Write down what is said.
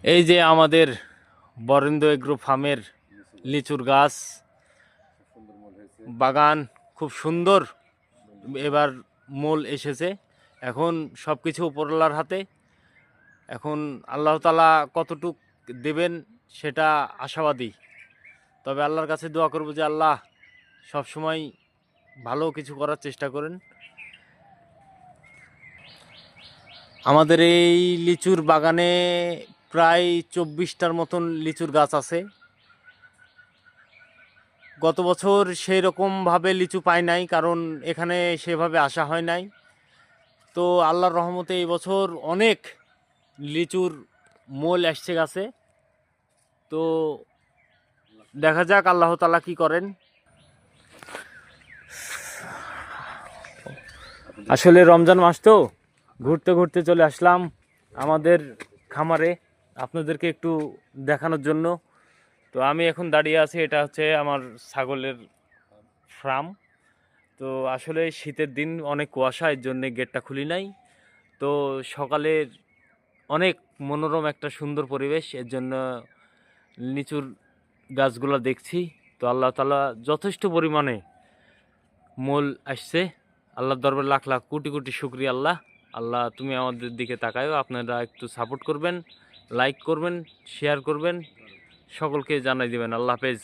এই যে আমাদের বরেন্দ্র এগ্রো ফার্মের লিচুর গাছ বাগান খুব সুন্দর। এবার মূল এসেছে। এখন সব কিছু উপরওয়ালার হাতে। এখন আল্লাহ তাআলা কতটুক দেবেন সেটা আশাবাদী। তবে আল্লাহর কাছে দোয়া করব যে আল্লাহ সবসময় ভালো কিছু করার চেষ্টা করেন। আমাদের এই লিচুর বাগানে প্রায় 24টার মতন লিচুর গাছ আছে। গত বছর সেই রকমভাবে লিচু পাই নাই, কারণ এখানে সেভাবে আসা হয় নাই। তো আল্লাহর রহমতে এই বছর অনেক লিচুর মোল আসছে গাছে। তো দেখা যাক আল্লাহ তাআলা কি করেন। আসলে রমজান মাস তো ঘুরতে ঘুরতে চলে আসলাম আমাদের খামারে আপনাদেরকে একটু দেখানোর জন্য। তো আমি এখন দাঁড়িয়ে আছি, এটা হচ্ছে আমার ছাগলের ফার্ম। তো আসলে শীতের দিন অনেক কুয়াশা, এর জন্য গেটটা খুলি নাই। তো সকালের অনেক মনোরম একটা সুন্দর পরিবেশ, এর জন্য লিচুর গাছগুলো দেখছি। তো আল্লাহ তাআলা যথেষ্ট পরিমাণে মূল আসছে। আল্লাহর দরবারে লাখ লাখ কোটি কোটি শুকরিয়া। আল্লাহ আল্লাহ তুমি আমাদের দিকে তাকায়ও, আপনারা একটু সাপোর্ট করবেন, লাইক করবেন, শেয়ার করবেন, সকলকে জানাই দিবেন। আল্লাহ হাফেজ।